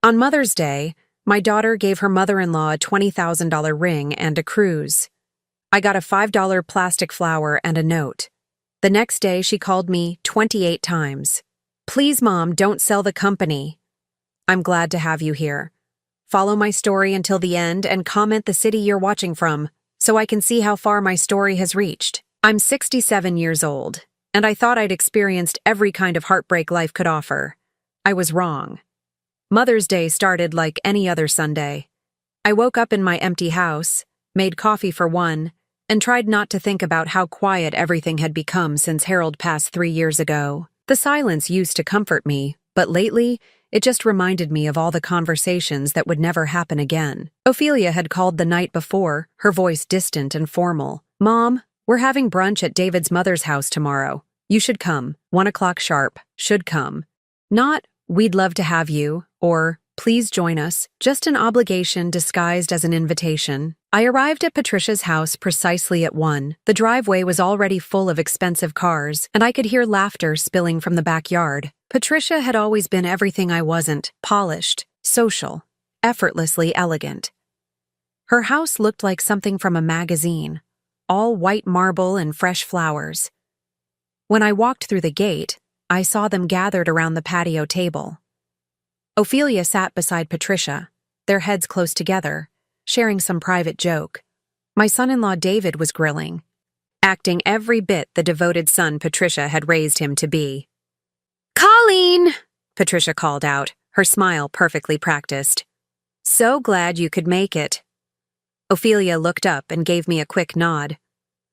On Mother's Day, my daughter gave her mother-in-law a $20,000 ring and a cruise. I got a $5 plastic flower and a note. The next day, she called me 28 times. Please, Mom, don't sell the company. I'm glad to have you here. Follow my story until the end and comment the city you're watching from so I can see how far my story has reached. I'm 67 years old, and I thought I'd experienced every kind of heartbreak life could offer. I was wrong. Mother's Day started like any other Sunday. I woke up in my empty house, made coffee for one, and tried not to think about how quiet everything had become since Harold passed 3 years ago. The silence used to comfort me, but lately, it just reminded me of all the conversations that would never happen again. Ophelia had called the night before, her voice distant and formal. Mom, we're having brunch at David's mother's house tomorrow. You should come. 1 o'clock sharp. Should come. Not, we'd love to have you, or please join us, just an obligation disguised as an invitation. I arrived at Patricia's house precisely at 1. The driveway was already full of expensive cars, and I could hear laughter spilling from the backyard. Patricia had always been everything I wasn't: polished, social, effortlessly elegant. Her house looked like something from a magazine, all white marble and fresh flowers. When I walked through the gate, I saw them gathered around the patio table. Ophelia sat beside Patricia, their heads close together, sharing some private joke. My son-in-law David was grilling, acting every bit the devoted son Patricia had raised him to be. "Colleen!" Patricia called out, her smile perfectly practiced. "So glad you could make it." Ophelia looked up and gave me a quick nod.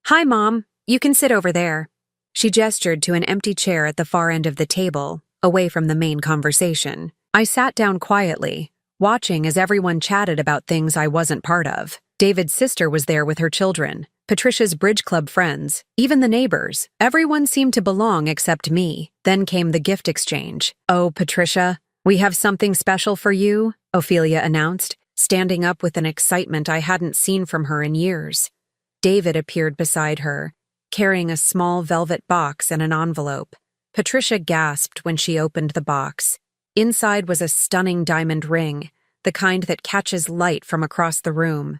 "Hi, Mom. You can sit over there." She gestured to an empty chair at the far end of the table, away from the main conversation. I sat down quietly, watching as everyone chatted about things I wasn't part of. David's sister was there with her children, Patricia's bridge club friends, even the neighbors. Everyone seemed to belong except me. Then came the gift exchange. "Oh, Patricia, we have something special for you," Ophelia announced, standing up with an excitement I hadn't seen from her in years. David appeared beside her, carrying a small velvet box and an envelope. Patricia gasped when she opened the box. Inside was a stunning diamond ring, the kind that catches light from across the room.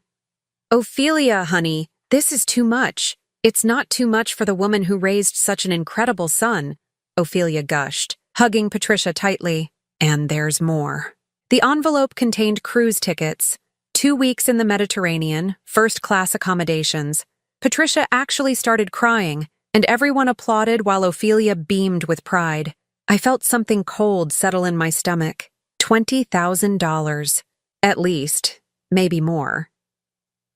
"Ophelia, honey, this is too much. It's not too much for the woman who raised such an incredible son," Ophelia gushed, hugging Patricia tightly. "And there's more." The envelope contained cruise tickets, 2 weeks in the Mediterranean, first-class accommodations. Patricia actually started crying, and everyone applauded while Ophelia beamed with pride. I felt something cold settle in my stomach. $20,000. At least, maybe more.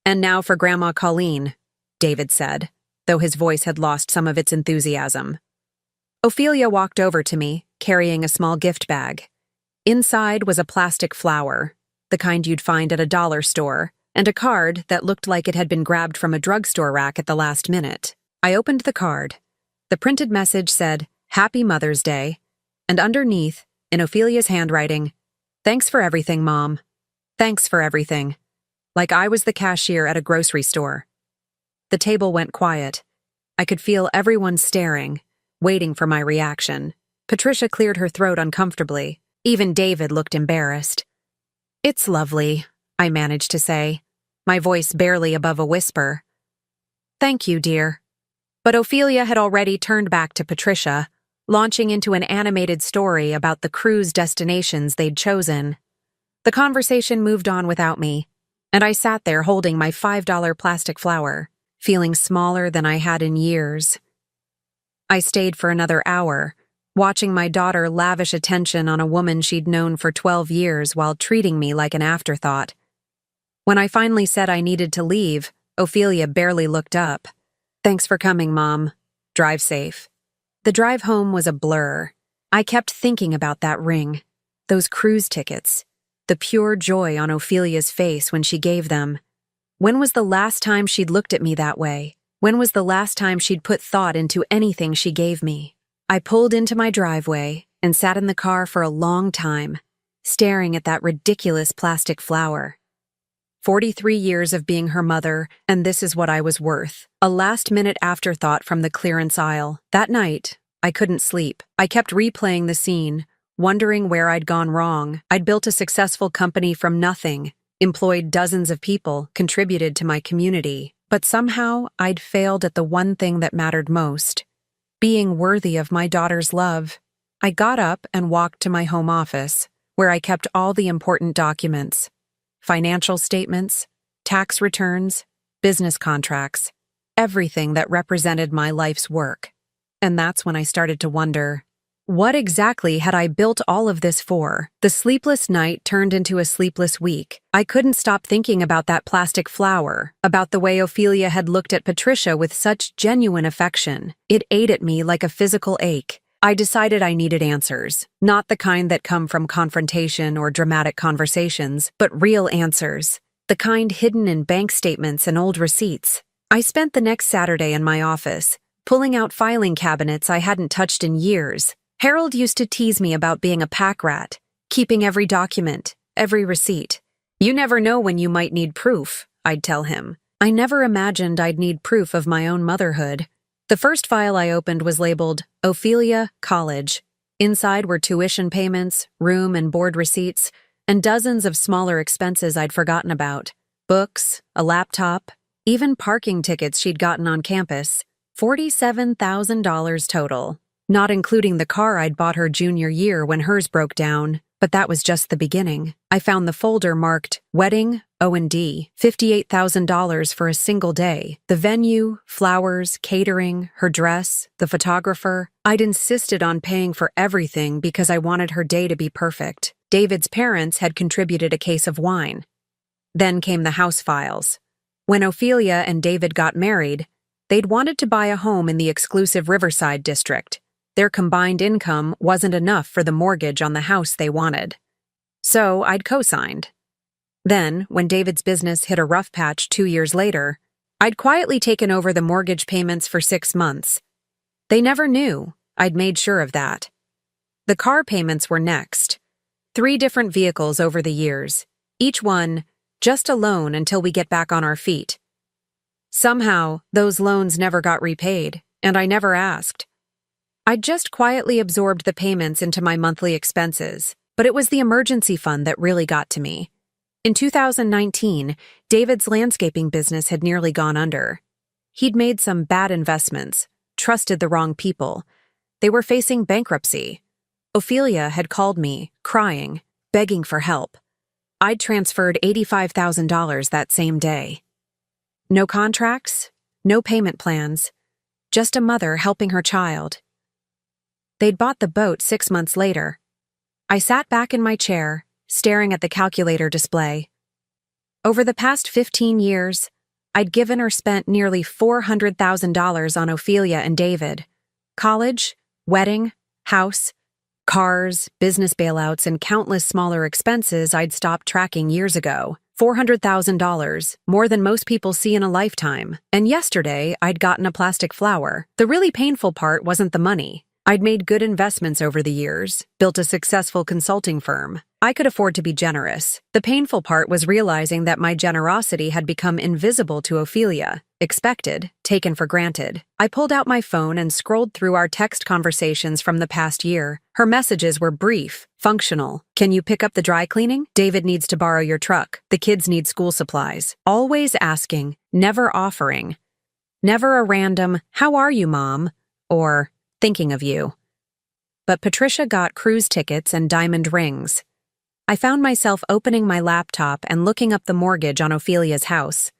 "And now for Grandma Colleen," David said, though his voice had lost some of its enthusiasm. Ophelia walked over to me, carrying a small gift bag. Inside was a plastic flower, the kind you'd find at a dollar store, and a card that looked like it had been grabbed from a drugstore rack at the last minute. I opened the card. The printed message said, "Happy Mother's Day," and underneath, in Ophelia's handwriting, "Thanks for everything, Mom. Thanks for everything." Like I was the cashier at a grocery store. The table went quiet. I could feel everyone staring, waiting for my reaction. Patricia cleared her throat uncomfortably. Even David looked embarrassed. "It's lovely," I managed to say, my voice barely above a whisper. "Thank you, dear." But Ophelia had already turned back to Patricia, launching into an animated story about the cruise destinations they'd chosen. The conversation moved on without me, and I sat there holding my $5 plastic flower, feeling smaller than I had in years. I stayed for another hour, watching my daughter lavish attention on a woman she'd known for 12 years while treating me like an afterthought. When I finally said I needed to leave, Ophelia barely looked up. "Thanks for coming, Mom. Drive safe." The drive home was a blur. I kept thinking about that ring, those cruise tickets, the pure joy on Ophelia's face when she gave them. When was the last time she'd looked at me that way? When was the last time she'd put thought into anything she gave me? I pulled into my driveway and sat in the car for a long time, staring at that ridiculous plastic flower. 43 years of being her mother, and this is what I was worth. A last-minute afterthought from the clearance aisle. That night, I couldn't sleep. I kept replaying the scene, wondering where I'd gone wrong. I'd built a successful company from nothing, employed dozens of people, contributed to my community. But somehow, I'd failed at the one thing that mattered most: being worthy of my daughter's love. I got up and walked to my home office, where I kept all the important documents: financial statements, tax returns, business contracts, everything that represented my life's work. And that's when I started to wonder, what exactly had I built all of this for? The sleepless night turned into a sleepless week. I couldn't stop thinking about that plastic flower, about the way Ophelia had looked at Patricia with such genuine affection. It ate at me like a physical ache. I decided I needed answers, not the kind that come from confrontation or dramatic conversations, but real answers, the kind hidden in bank statements and old receipts. I spent the next Saturday in my office, pulling out filing cabinets I hadn't touched in years. Harold used to tease me about being a pack rat, keeping every document, every receipt. "You never know when you might need proof," I'd tell him. I never imagined I'd need proof of my own motherhood. The first file I opened was labeled Ophelia College. Inside were tuition payments, room and board receipts, and dozens of smaller expenses I'd forgotten about. Books, a laptop, even parking tickets she'd gotten on campus. $47,000 total, not including the car I'd bought her junior year when hers broke down. But that was just the beginning. I found the folder marked Wedding, O&D, $58,000 for a single day. The venue, flowers, catering, her dress, the photographer. I'd insisted on paying for everything because I wanted her day to be perfect. David's parents had contributed a case of wine. Then came the house files. When Ophelia and David got married, they'd wanted to buy a home in the exclusive Riverside district. Their combined income wasn't enough for the mortgage on the house they wanted. So I'd co-signed. Then, when David's business hit a rough patch 2 years later, I'd quietly taken over the mortgage payments for 6 months. They never knew. I'd made sure of that. The car payments were next. 3 different vehicles over the years, each one just a loan until we get back on our feet. Somehow, those loans never got repaid, and I never asked. I'd just quietly absorbed the payments into my monthly expenses, but it was the emergency fund that really got to me. In 2019, David's landscaping business had nearly gone under. He'd made some bad investments, trusted the wrong people. They were facing bankruptcy. Ophelia had called me, crying, begging for help. I'd transferred $85,000 that same day. No contracts, no payment plans, just a mother helping her child. They'd bought the boat 6 months later. I sat back in my chair, staring at the calculator display. Over the past 15 years, I'd given or spent nearly $400,000 on Ophelia and David. College, wedding, house, cars, business bailouts, and countless smaller expenses I'd stopped tracking years ago. $400,000, more than most people see in a lifetime. And yesterday, I'd gotten a plastic flower. The really painful part wasn't the money. I'd made good investments over the years, built a successful consulting firm. I could afford to be generous. The painful part was realizing that my generosity had become invisible to Ophelia, expected, taken for granted. I pulled out my phone and scrolled through our text conversations from the past year. Her messages were brief, functional. "Can you pick up the dry cleaning? David needs to borrow your truck. The kids need school supplies." Always asking, never offering. Never a random, "How are you, Mom?" or "Thinking of you." But Patricia got cruise tickets and diamond rings. I found myself opening my laptop and looking up the mortgage on Ophelia's house.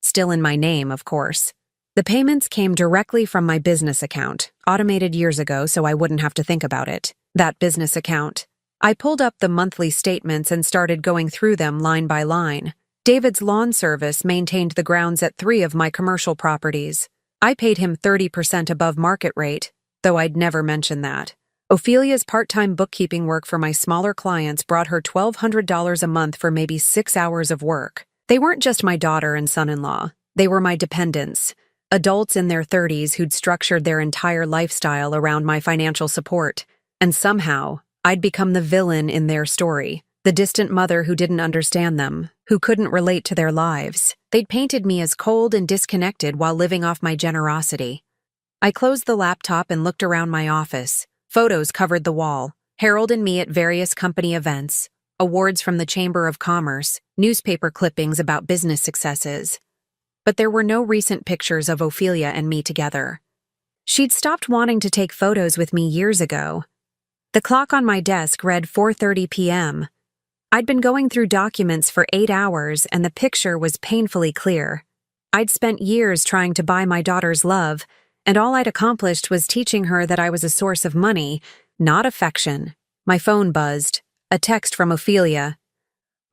Still in my name, of course. The payments came directly from my business account, automated years ago so I wouldn't have to think about it. That business account. I pulled up the monthly statements and started going through them line by line. David's lawn service maintained the grounds at 3 of my commercial properties. I paid him 30% above market rate, though I'd never mention that. Ophelia's part-time bookkeeping work for my smaller clients brought her $1,200 a month for maybe 6 hours of work. They weren't just my daughter and son-in-law. They were my dependents, adults in their 30s who'd structured their entire lifestyle around my financial support. And somehow, I'd become the villain in their story, the distant mother who didn't understand them, who couldn't relate to their lives. They'd painted me as cold and disconnected while living off my generosity. I closed the laptop and looked around my office. Photos covered the wall. Harold and me at various company events, awards from the Chamber of Commerce, newspaper clippings about business successes. But there were no recent pictures of Ophelia and me together. She'd stopped wanting to take photos with me years ago. The clock on my desk read 4:30 p.m. I'd been going through documents for 8 hours and the picture was painfully clear. I'd spent years trying to buy my daughter's love, and all I'd accomplished was teaching her that I was a source of money, not affection. My phone buzzed. A text from Ophelia.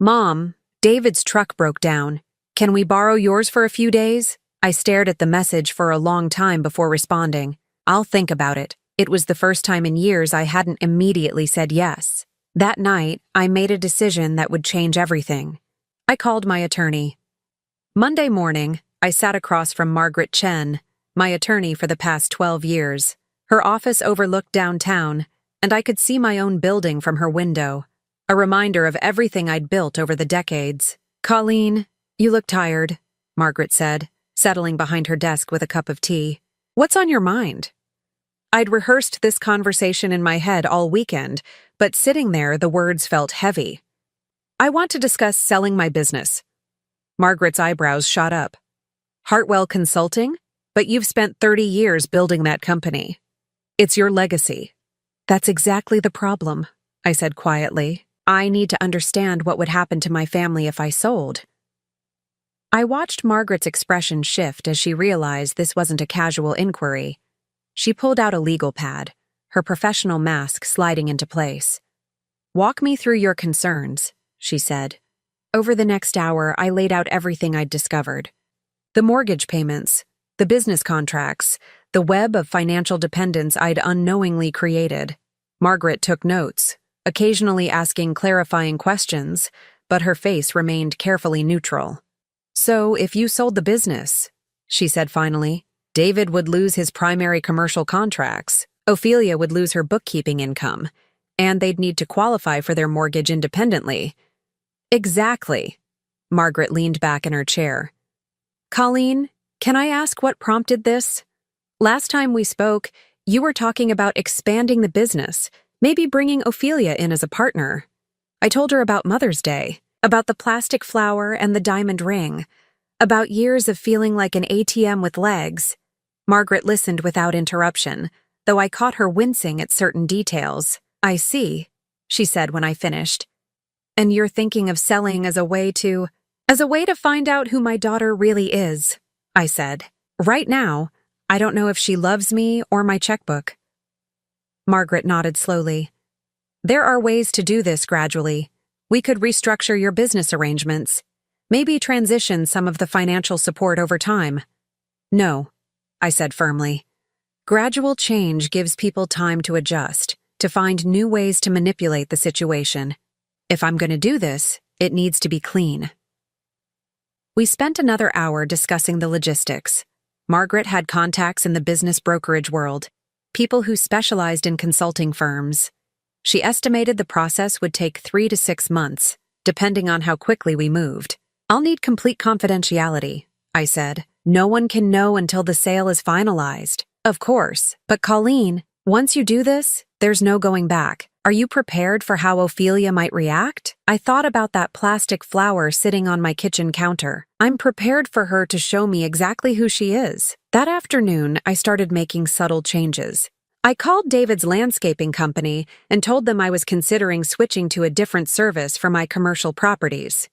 "Mom, David's truck broke down. Can we borrow yours for a few days?" I stared at the message for a long time before responding. "I'll think about it." It was the first time in years I hadn't immediately said yes. That night, I made a decision that would change everything. I called my attorney. Monday morning, I sat across from Margaret Chen, my attorney for the past 12 years. Her office overlooked downtown, and I could see my own building from her window, a reminder of everything I'd built over the decades. "Colleen, you look tired," Margaret said, settling behind her desk with a cup of tea. "What's on your mind?" I'd rehearsed this conversation in my head all weekend, but sitting there, the words felt heavy. "I want to discuss selling my business." Margaret's eyebrows shot up. "Hartwell Consulting? But you've spent 30 years building that company. It's your legacy." "That's exactly the problem," I said quietly. "I need to understand what would happen to my family if I sold." I watched Margaret's expression shift as she realized this wasn't a casual inquiry. She pulled out a legal pad, her professional mask sliding into place. "Walk me through your concerns," she said. Over the next hour, I laid out everything I'd discovered. The mortgage payments, the business contracts, the web of financial dependence I'd unknowingly created. Margaret took notes, occasionally asking clarifying questions, but her face remained carefully neutral. "So, if you sold the business," she said finally, "David would lose his primary commercial contracts, Ophelia would lose her bookkeeping income, and they'd need to qualify for their mortgage independently." "Exactly." Margaret leaned back in her chair. "Colleen, can I ask what prompted this? Last time we spoke, you were talking about expanding the business, maybe bringing Ophelia in as a partner. I told her about Mother's Day, about the plastic flower and the diamond ring, about years of feeling like an ATM with legs." Margaret listened without interruption, though I caught her wincing at certain details. "I see," she said when I finished. "And you're thinking of selling as a way to find out who my daughter really is," I said. "Right now, I don't know if she loves me or my checkbook." Margaret nodded slowly. "There are ways to do this gradually. We could restructure your business arrangements, maybe transition some of the financial support over time." "No," I said firmly. "Gradual change gives people time to adjust, to find new ways to manipulate the situation. If I'm going to do this, it needs to be clean." We spent another hour discussing the logistics. Margaret had contacts in the business brokerage world, people who specialized in consulting firms. She estimated the process would take 3 to 6 months, depending on how quickly we moved. "I'll need complete confidentiality," I said. "No one can know until the sale is finalized." "Of course, but Colleen, once you do this, there's no going back. Are you prepared for how Ophelia might react?" I thought about that plastic flower sitting on my kitchen counter. I'm prepared for her to show me exactly who she is. That afternoon, I started making subtle changes. I called David's landscaping company and told them I was considering switching to a different service for my commercial properties.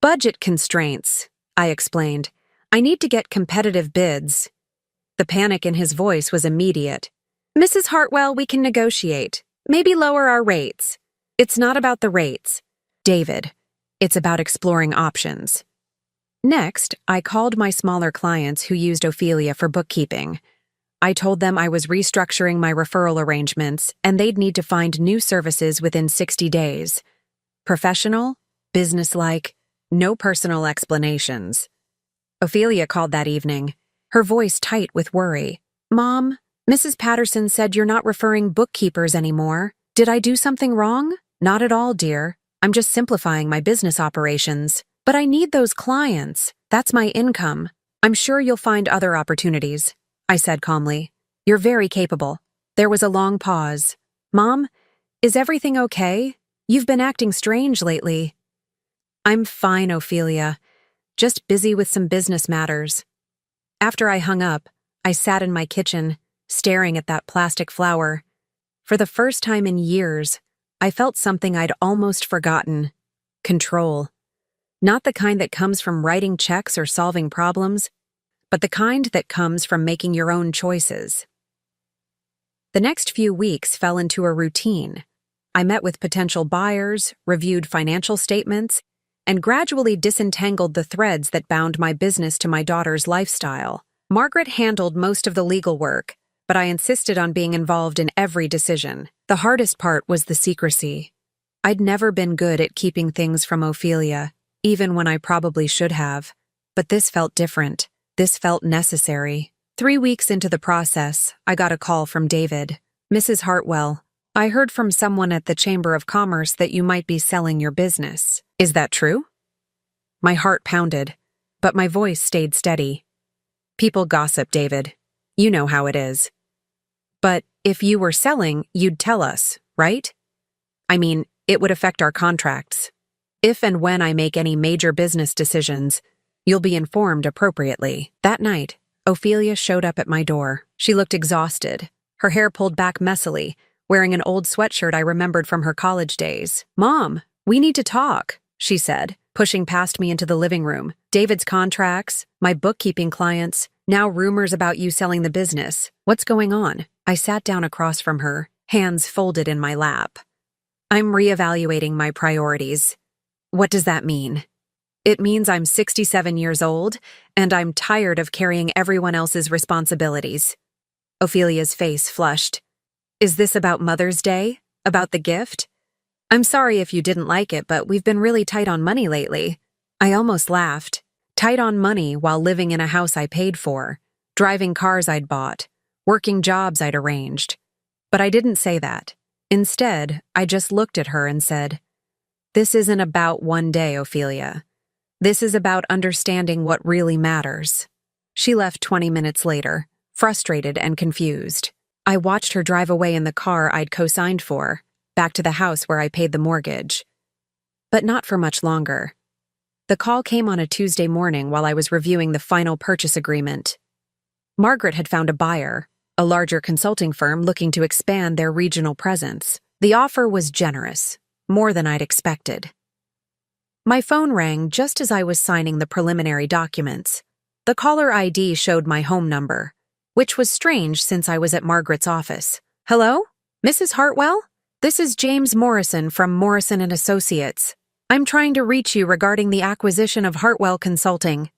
"Budget constraints," I explained. "I need to get competitive bids." The panic in his voice was immediate. "Mrs. Hartwell, we can negotiate. Maybe lower our rates." "It's not about the rates, David. It's about exploring options." Next, I called my smaller clients who used Ophelia for bookkeeping. I told them I was restructuring my referral arrangements and they'd need to find new services within 60 days. Professional, businesslike, no personal explanations. Ophelia called that evening, her voice tight with worry. "Mom, Mrs. Patterson said you're not referring bookkeepers anymore. Did I do something wrong?" "Not at all, dear. I'm just simplifying my business operations. But I need those clients. That's my income. I'm sure you'll find other opportunities," I said calmly. "You're very capable." There was a long pause. "Mom, Is everything okay? You've been acting strange lately. I'm fine, Ophelia. Just busy with some business matters. After I hung up, I sat in my kitchen, staring at that plastic flower. For the first time in years, I felt something I'd almost forgotten: control. Not the kind that comes from writing checks or solving problems, but the kind that comes from making your own choices. The next few weeks fell into a routine. I met with potential buyers, reviewed financial statements, and gradually disentangled the threads that bound my business to my daughter's lifestyle. Margaret handled most of the legal work, but I insisted on being involved in every decision. The hardest part was the secrecy. I'd never been good at keeping things from Ophelia, even when I probably should have. But this felt different. This felt necessary. 3 weeks into the process, I got a call from David. "Mrs. Hartwell, I heard from someone at the Chamber of Commerce that you might be selling your business. Is that true?" My heart pounded, but my voice stayed steady. "People gossip, David. You know how it is. But if you were selling, you'd tell us, right? I mean, it would affect our contracts. If and when I make any major business decisions, you'll be informed appropriately." That night, Ophelia showed up at my door. She looked exhausted, her hair pulled back messily, wearing an old sweatshirt I remembered from her college days. "Mom, we need to talk," she said, pushing past me into the living room. "David's contracts, my bookkeeping clients, now rumors about you selling the business. What's going on?" I sat down across from her, hands folded in my lap. "I'm reevaluating my priorities." "What does that mean?" "It means I'm 67 years old, and I'm tired of carrying everyone else's responsibilities." Ophelia's face flushed. "Is this about Mother's Day? About the gift?" "I'm sorry if you didn't like it, but we've been really tight on money lately." I almost laughed. Tight on money while living in a house I paid for, driving cars I'd bought, working jobs I'd arranged. But I didn't say that. Instead, I just looked at her and said, "This isn't about one day, Ophelia. This is about understanding what really matters." She left 20 minutes later, frustrated and confused. I watched her drive away in the car I'd co-signed for, back to the house where I paid the mortgage. But not for much longer. The call came on a Tuesday morning while I was reviewing the final purchase agreement. Margaret had found a buyer, a larger consulting firm looking to expand their regional presence. The offer was generous, more than I'd expected. My phone rang just as I was signing the preliminary documents. The caller ID showed my home number, which was strange since I was at Margaret's office. "Hello? Mrs. Hartwell? This is James Morrison from Morrison & Associates. I'm trying to reach you regarding the acquisition of Hartwell Consulting."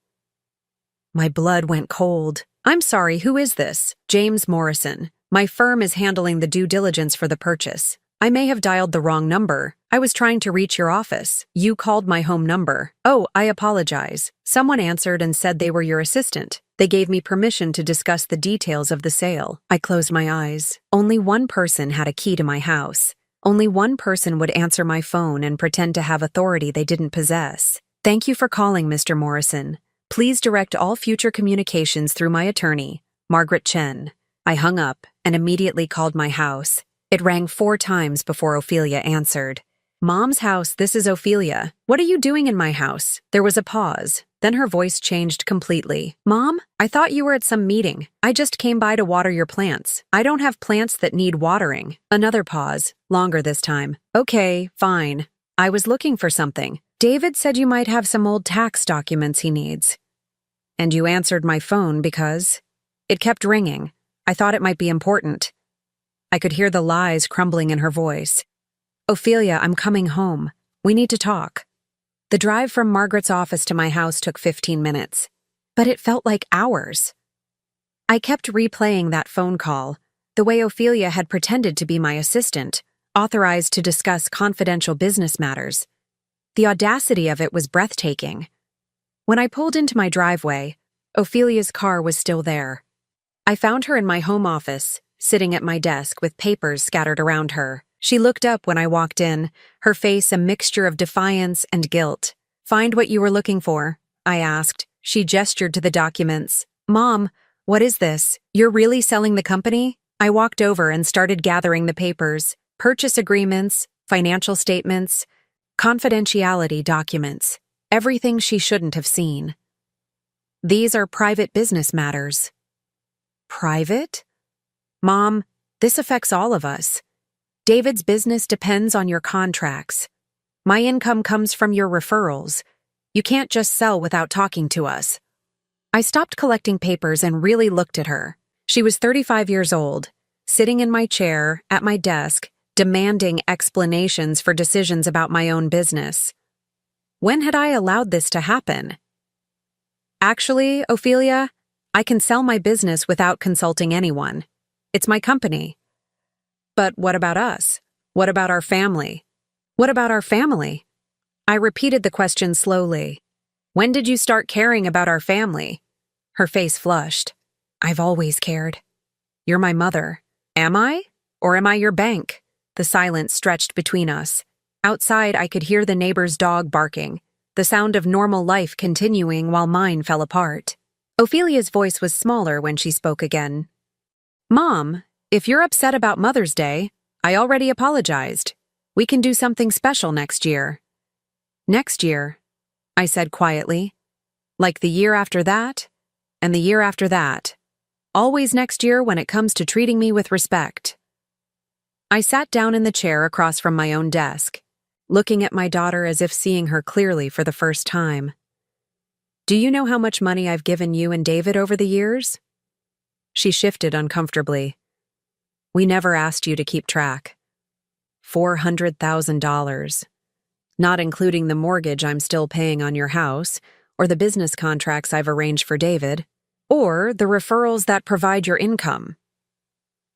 My blood went cold. "I'm sorry, who is this?" "James Morrison. My firm is handling the due diligence for the purchase. I may have dialed the wrong number. I was trying to reach your office. You called my home number." "Oh, I apologize. Someone answered and said they were your assistant. They gave me permission to discuss the details of the sale." I closed my eyes. Only one person had a key to my house. Only one person would answer my phone and pretend to have authority they didn't possess. "Thank you for calling, Mr. Morrison. Please direct all future communications through my attorney, Margaret Chen." I hung up and immediately called my house. It rang 4 times before Ophelia answered. "Mom's house, this is Ophelia. What are you doing in my house?" There was a pause. Then her voice changed completely. "Mom, I thought you were at some meeting. I just came by to water your plants. I don't have plants that need watering." Another pause, longer this time. "Okay, fine. I was looking for something. David said you might have some old tax documents he needs." "And you answered my phone because—" It kept ringing. I thought it might be important. I could hear the lies crumbling in her voice. "Ophelia, I'm coming home. We need to talk." The drive from Margaret's office to my house took 15 minutes, but it felt like hours. I kept replaying that phone call, the way Ophelia had pretended to be my assistant, authorized to discuss confidential business matters. The audacity of it was breathtaking. When I pulled into my driveway, Ophelia's car was still there. I found her in my home office, sitting at my desk with papers scattered around her. She looked up when I walked in, her face a mixture of defiance and guilt. "Find what you were looking for?" I asked. She gestured to the documents. "Mom, what is this? You're really selling the company?" I walked over and started gathering the papers. Purchase agreements, financial statements, confidentiality documents, everything she shouldn't have seen. These are private business matters. Private? Mom, this affects all of us. David's business depends on your contracts. My income comes from your referrals. You can't just sell without talking to us. I stopped collecting papers and really looked at her. She was 35 years old, sitting in my chair, at my desk, demanding explanations for decisions about my own business. When had I allowed this to happen? Actually, Ophelia, I can sell my business without consulting anyone. It's my company. But what about us? What about our family? What about our family? I repeated the question slowly. When did you start caring about our family? Her face flushed. I've always cared. You're my mother. Am I? Or am I your bank? The silence stretched between us. Outside, I could hear the neighbor's dog barking, the sound of normal life continuing while mine fell apart. Ophelia's voice was smaller when she spoke again. Mom, if you're upset about Mother's Day, I already apologized. We can do something special next year. Next year, I said quietly. Like the year after that, and the year after that. Always next year when it comes to treating me with respect. I sat down in the chair across from my own desk, looking at my daughter as if seeing her clearly for the first time. Do you know how much money I've given you and David over the years? She shifted uncomfortably. We never asked you to keep track. $400,000. Not including the mortgage I'm still paying on your house, or the business contracts I've arranged for David, or the referrals that provide your income.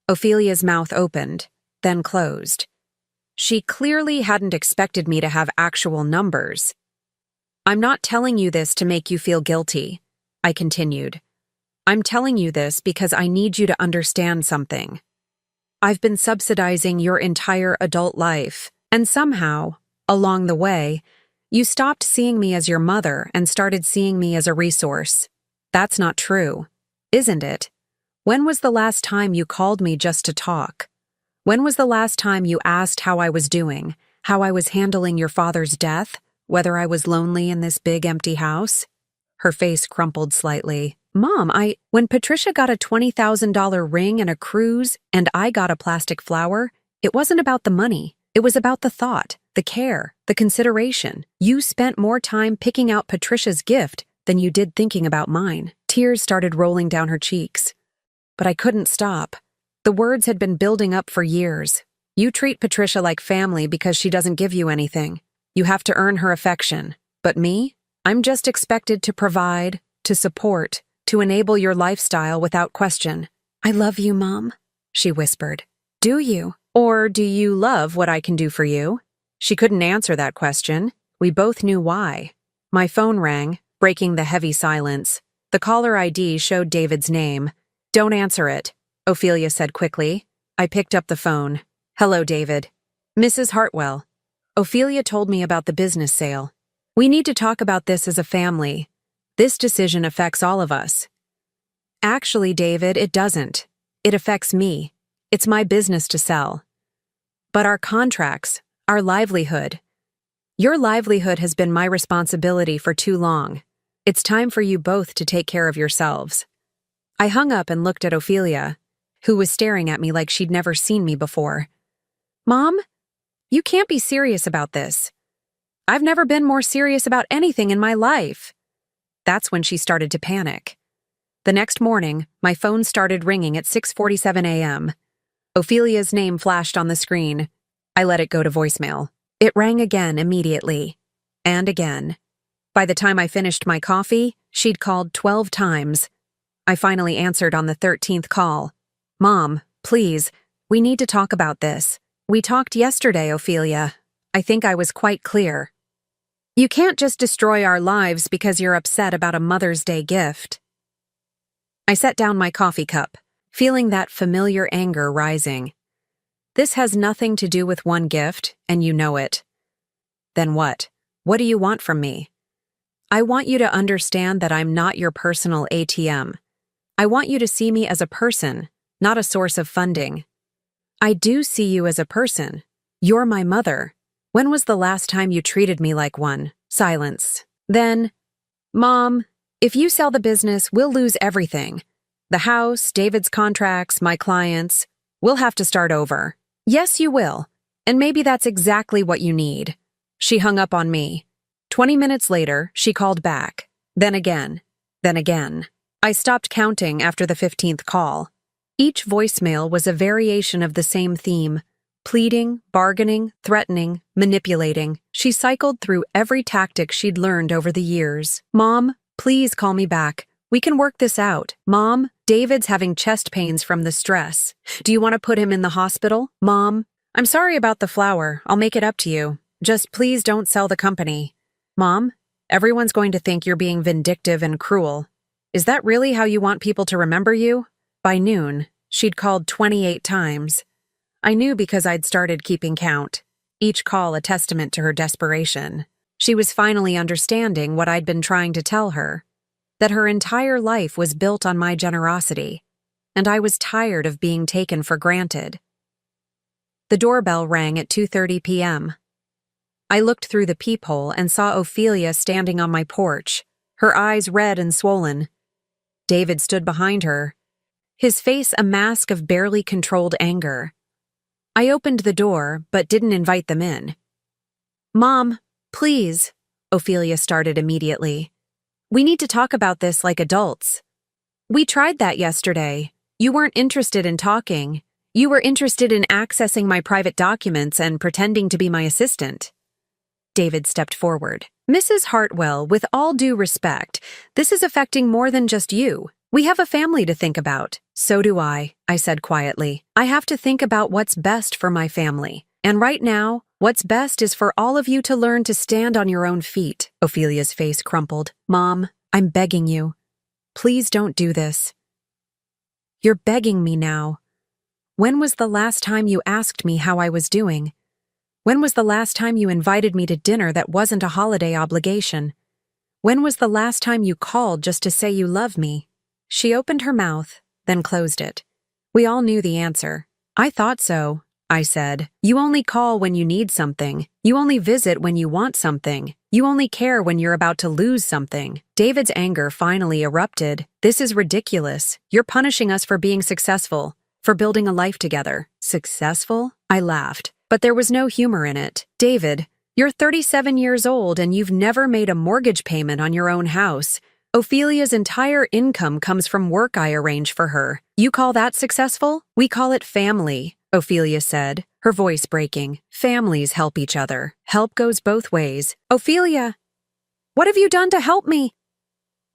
Ophelia's mouth opened, then closed. She clearly hadn't expected me to have actual numbers. I'm not telling you this to make you feel guilty, I continued. I'm telling you this because I need you to understand something. I've been subsidizing your entire adult life, and somehow, along the way, you stopped seeing me as your mother and started seeing me as a resource. That's not true, isn't it? When was the last time you called me just to talk? When was the last time you asked how I was doing, how I was handling your father's death, whether I was lonely in this big empty house? Her face crumpled slightly. Mom, when Patricia got a $20,000 ring and a cruise and I got a plastic flower, it wasn't about the money. It was about the thought, the care, the consideration. You spent more time picking out Patricia's gift than you did thinking about mine. Tears started rolling down her cheeks. But I couldn't stop. The words had been building up for years. You treat Patricia like family because she doesn't give you anything. You have to earn her affection. But me? I'm just expected to provide, to support, to enable your lifestyle without question. I love you, Mom, she whispered. Do you? Or do you love what I can do for you? She couldn't answer that question. We both knew why. My phone rang, breaking the heavy silence. The caller ID showed David's name. Don't answer it, Ophelia said quickly. I picked up the phone. Hello, David. Mrs. Hartwell. Ophelia told me about the business sale. We need to talk about this as a family. This decision affects all of us. Actually, David, it doesn't. It affects me. It's my business to sell. But our contracts, our livelihood. Your livelihood has been my responsibility for too long. It's time for you both to take care of yourselves. I hung up and looked at Ophelia, who was staring at me like she'd never seen me before. Mom, you can't be serious about this. I've never been more serious about anything in my life. That's when she started to panic. The next morning, my phone started ringing at 6:47 a.m. Ophelia's name flashed on the screen. I let it go to voicemail. It rang again immediately. And again. By the time I finished my coffee, she'd called 12 times. I finally answered on the 13th call. Mom, please, we need to talk about this. We talked yesterday, Ophelia. I think I was quite clear. You can't just destroy our lives because you're upset about a Mother's Day gift. I set down my coffee cup, feeling that familiar anger rising. This has nothing to do with one gift, and you know it. Then what? What do you want from me? I want you to understand that I'm not your personal ATM. I want you to see me as a person, not a source of funding. I do see you as a person. You're my mother. When was the last time you treated me like one? Silence. Then, Mom, if you sell the business, we'll lose everything. The house, David's contracts, my clients. We'll have to start over. Yes, you will. And maybe that's exactly what you need. She hung up on me. 20 minutes later, she called back. Then again. Then again. I stopped counting after the 15th call. Each voicemail was a variation of the same theme. Pleading, bargaining, threatening, manipulating. She cycled through every tactic she'd learned over the years. Mom, please call me back. We can work this out. Mom, David's having chest pains from the stress. Do you want to put him in the hospital? Mom, I'm sorry about the flour. I'll make it up to you. Just please don't sell the company. Mom, everyone's going to think you're being vindictive and cruel. Is that really how you want people to remember you? By noon, she'd called 28 times. I knew because I'd started keeping count, each call a testament to her desperation. She was finally understanding what I'd been trying to tell her, that her entire life was built on my generosity, and I was tired of being taken for granted. The doorbell rang at 2:30 p.m. I looked through the peephole and saw Ophelia standing on my porch, her eyes red and swollen. David stood behind her, his face a mask of barely controlled anger. I opened the door, but didn't invite them in. Mom, please, Ophelia started immediately. We need to talk about this like adults. We tried that yesterday. You weren't interested in talking. You were interested in accessing my private documents and pretending to be my assistant. David stepped forward. Mrs. Hartwell, with all due respect, this is affecting more than just you. We have a family to think about. So do I said quietly. I have to think about what's best for my family. And right now, what's best is for all of you to learn to stand on your own feet. Ophelia's face crumpled. Mom, I'm begging you. Please don't do this. You're begging me now. When was the last time you asked me how I was doing? When was the last time you invited me to dinner that wasn't a holiday obligation? When was the last time you called just to say you love me? She opened her mouth, then closed it. We all knew the answer. I thought so, I said. You only call when you need something. You only visit when you want something. You only care when you're about to lose something. David's anger finally erupted. This is ridiculous. You're punishing us for being successful, for building a life together. Successful? I laughed, but there was no humor in it. David, you're 37 years old and you've never made a mortgage payment on your own house. Ophelia's entire income comes from work I arrange for her. You call that successful? We call it family, Ophelia said, her voice breaking. Families help each other. Help goes both ways. Ophelia, what have you done to help me?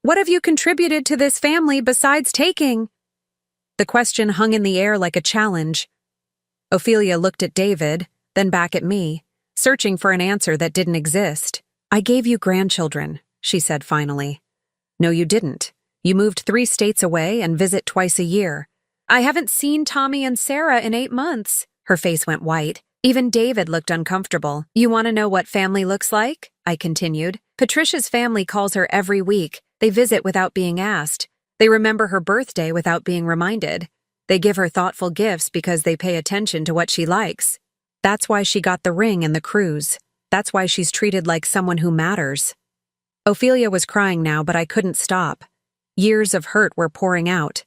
What have you contributed to this family besides taking? The question hung in the air like a challenge. Ophelia looked at David, then back at me, searching for an answer that didn't exist. I gave you grandchildren, she said finally. No, you didn't. You moved 3 states away and visit twice a year. I haven't seen Tommy and Sarah in 8 months. Her face went white. Even David looked uncomfortable. You want to know what family looks like? I continued. Patricia's family calls her every week. They visit without being asked. They remember her birthday without being reminded. They give her thoughtful gifts because they pay attention to what she likes. That's why she got the ring and the cruise. That's why she's treated like someone who matters. Ophelia was crying now, but I couldn't stop. Years of hurt were pouring out.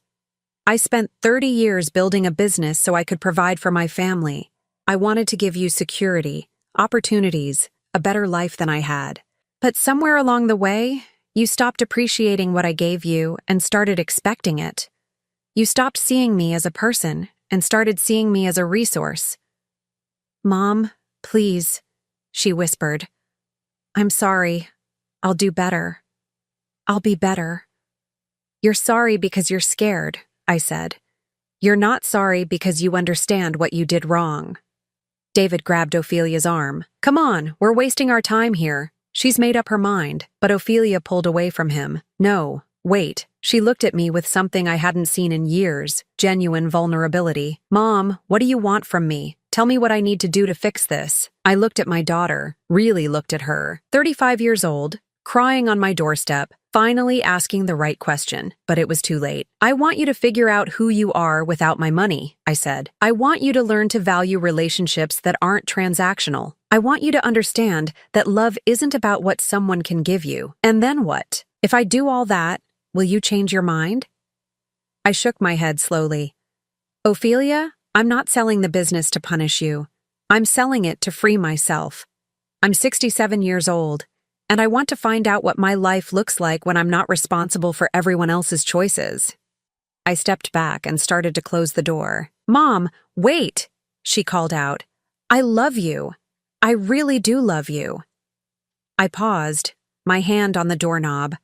I spent 30 years building a business so I could provide for my family. I wanted to give you security, opportunities, a better life than I had. But somewhere along the way, you stopped appreciating what I gave you and started expecting it. You stopped seeing me as a person and started seeing me as a resource. Mom, please, she whispered. I'm sorry. I'll do better. I'll be better. You're sorry because you're scared, I said. You're not sorry because you understand what you did wrong. David grabbed Ophelia's arm. Come on, we're wasting our time here. She's made up her mind, but Ophelia pulled away from him. No, wait. She looked at me with something I hadn't seen in years, genuine vulnerability. Mom, what do you want from me? Tell me what I need to do to fix this. I looked at my daughter, really looked at her. 35 years old, crying on my doorstep, Finally asking the right question, but it was too late. I want you to figure out who you are without my money, I said. I want you to learn to value relationships that aren't transactional. I want you to understand that love isn't about what someone can give you. And then what? If I do all that, will you change your mind? I shook my head slowly. Ophelia, I'm not selling the business to punish you. I'm selling it to free myself. I'm 67 years old, and I want to find out what my life looks like when I'm not responsible for everyone else's choices. I stepped back and started to close the door. Mom, wait, she called out. I love you. I really do love you. I paused, my hand on the doorknob.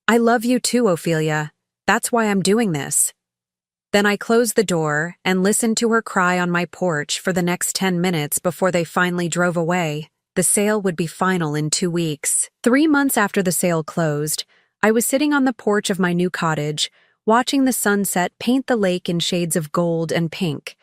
I love you too, Ophelia. That's why I'm doing this. Then I closed the door and listened to her cry on my porch for the next 10 minutes before they finally drove away. The sale would be final in 2 weeks. 3 months after the sale closed, I was sitting on the porch of my new cottage, watching the sunset paint the lake in shades of gold and pink.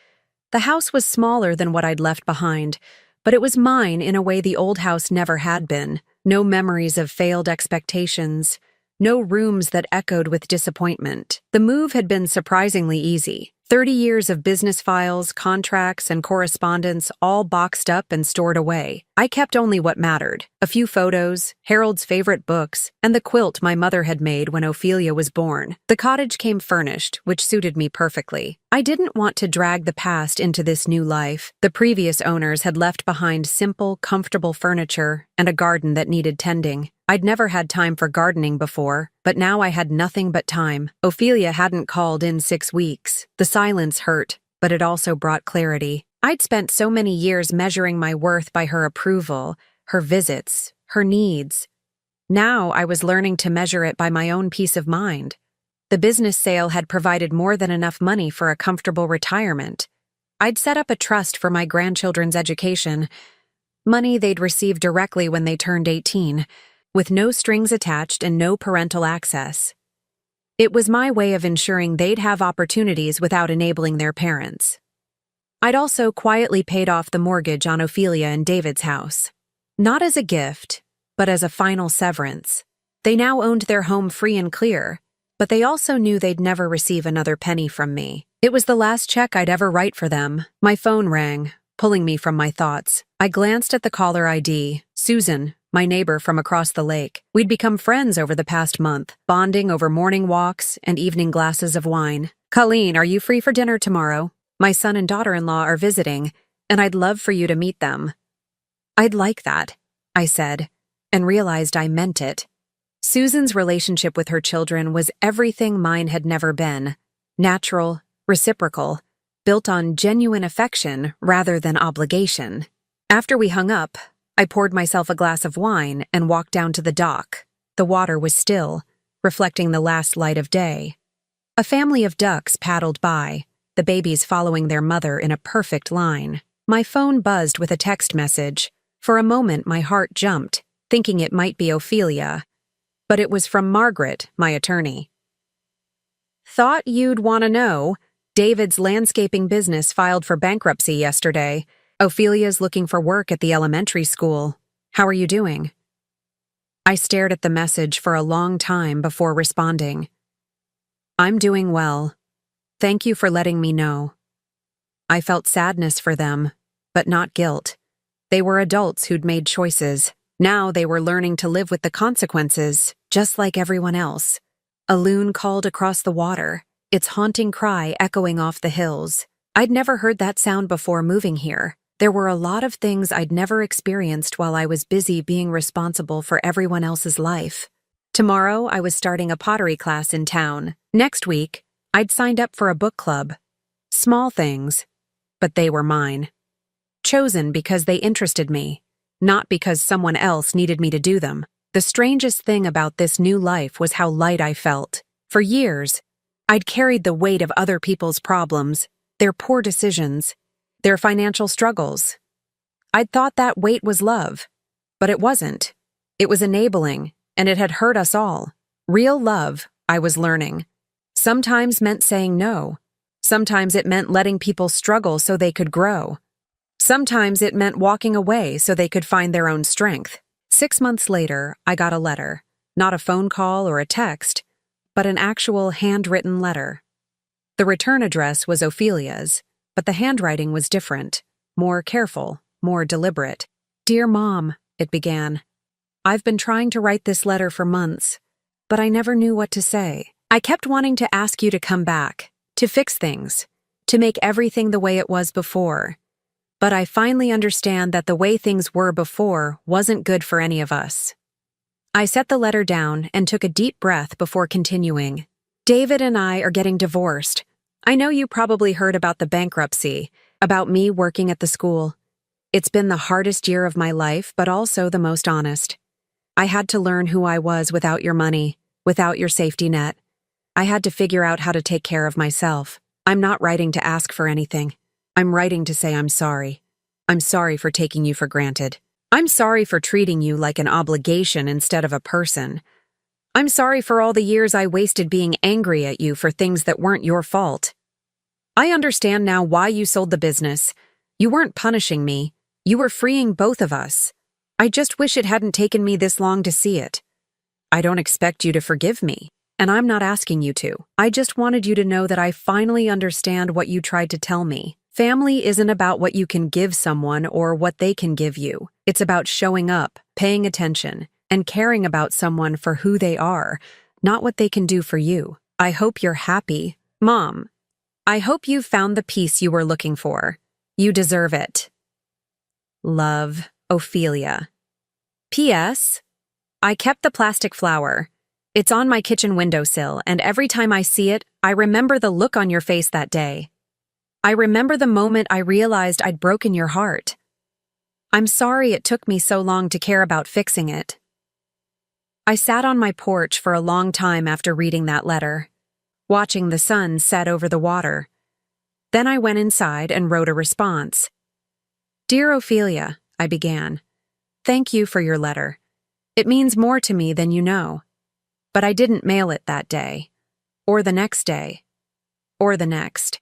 The house was smaller than what I'd left behind, but it was mine in a way the old house never had been. No memories of failed expectations, no rooms that echoed with disappointment. The move had been surprisingly easy. 30 years of business files, contracts, and correspondence all boxed up and stored away. I kept only what mattered: a few photos, Harold's favorite books, and the quilt my mother had made when Ophelia was born. The cottage came furnished, which suited me perfectly. I didn't want to drag the past into this new life. The previous owners had left behind simple, comfortable furniture and a garden that needed tending. I'd never had time for gardening before, but now I had nothing but time. Ophelia hadn't called in 6 weeks. The silence hurt, but it also brought clarity. I'd spent so many years measuring my worth by her approval, her visits, her needs. Now I was learning to measure it by my own peace of mind. The business sale had provided more than enough money for a comfortable retirement. I'd set up a trust for my grandchildren's education, money they'd receive directly when they turned 18, with no strings attached and no parental access. It was my way of ensuring they'd have opportunities without enabling their parents. I'd also quietly paid off the mortgage on Ophelia and David's house. Not as a gift, but as a final severance. They now owned their home free and clear, but they also knew they'd never receive another penny from me. It was the last check I'd ever write for them. My phone rang, pulling me from my thoughts. I glanced at the caller ID, Susan, my neighbor from across the lake. We'd become friends over the past month, bonding over morning walks and evening glasses of wine. Colleen, are you free for dinner tomorrow? My son and daughter-in-law are visiting, and I'd love for you to meet them. I'd like that, I said, and realized I meant it. Susan's relationship with her children was everything mine had never been. Natural, reciprocal, built on genuine affection rather than obligation. After we hung up, I poured myself a glass of wine and walked down to the dock. The water was still, reflecting the last light of day. A family of ducks paddled by, the babies following their mother in a perfect line. My phone buzzed with a text message. For a moment, my heart jumped, thinking it might be Ophelia. But it was from Margaret, my attorney. Thought you'd want to know. David's landscaping business filed for bankruptcy yesterday. Ophelia's looking for work at the elementary school. How are you doing? I stared at the message for a long time before responding. I'm doing well. Thank you for letting me know. I felt sadness for them, but not guilt. They were adults who'd made choices. Now they were learning to live with the consequences, just like everyone else. A loon called across the water, its haunting cry echoing off the hills. I'd never heard that sound before moving here. There were a lot of things I'd never experienced while I was busy being responsible for everyone else's life. Tomorrow, I was starting a pottery class in town. Next week, I'd signed up for a book club. Small things, but they were mine. Chosen because they interested me, not because someone else needed me to do them. The strangest thing about this new life was how light I felt. For years, I'd carried the weight of other people's problems, their poor decisions, their financial struggles. I'd thought that weight was love, but it wasn't. It was enabling, and it had hurt us all. Real love, I was learning, sometimes meant saying no. Sometimes it meant letting people struggle so they could grow. Sometimes it meant walking away so they could find their own strength. 6 months later, I got a letter. Not a phone call or a text, but an actual handwritten letter. The return address was Ophelia's, but the handwriting was different, more careful, more deliberate. "Dear Mom," it began. "I've been trying to write this letter for months, but I never knew what to say. I kept wanting to ask you to come back, to fix things, to make everything the way it was before. But I finally understand that the way things were before wasn't good for any of us." I set the letter down and took a deep breath before continuing. "David and I are getting divorced. I know you probably heard about the bankruptcy, about me working at the school. It's been the hardest year of my life, but also the most honest. I had to learn who I was without your money, without your safety net. I had to figure out how to take care of myself. I'm not writing to ask for anything. I'm writing to say I'm sorry. I'm sorry for taking you for granted. I'm sorry for treating you like an obligation instead of a person. I'm sorry for all the years I wasted being angry at you for things that weren't your fault. I understand now why you sold the business. You weren't punishing me. You were freeing both of us. I just wish it hadn't taken me this long to see it. I don't expect you to forgive me, and I'm not asking you to. I just wanted you to know that I finally understand what you tried to tell me. Family isn't about what you can give someone or what they can give you. It's about showing up, paying attention, and caring about someone for who they are, not what they can do for you. I hope you're happy. Mom, I hope you've found the peace you were looking for. You deserve it. Love, Ophelia. P.S. I kept the plastic flower. It's on my kitchen windowsill, and every time I see it, I remember the look on your face that day. I remember the moment I realized I'd broken your heart. I'm sorry it took me so long to care about fixing it. I sat on my porch for a long time after reading that letter, watching the sun set over the water. Then I went inside and wrote a response. "Dear Ophelia," I began, "thank you for your letter. It means more to me than you know. But I didn't mail it that day, or the next day, or the next.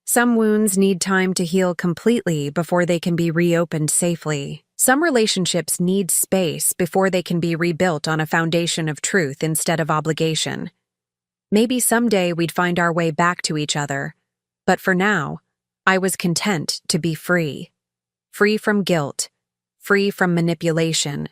Some wounds need time to heal completely before they can be reopened safely. Some relationships need space before they can be rebuilt on a foundation of truth instead of obligation. Maybe someday we'd find our way back to each other, but for now, I was content to be free. Free from guilt, free from manipulation,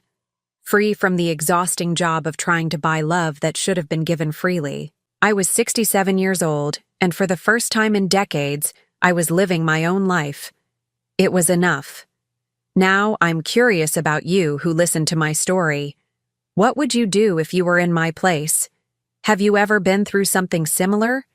free from the exhausting job of trying to buy love that should have been given freely. I was 67 years old, and for the first time in decades, I was living my own life. It was enough. Now I'm curious about you who listened to my story. What would you do if you were in my place? Have you ever been through something similar?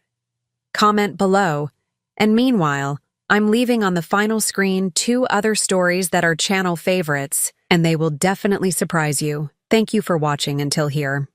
Comment below. And meanwhile, I'm leaving on the final screen 2 other stories that are channel favorites, and they will definitely surprise you. Thank you for watching until here.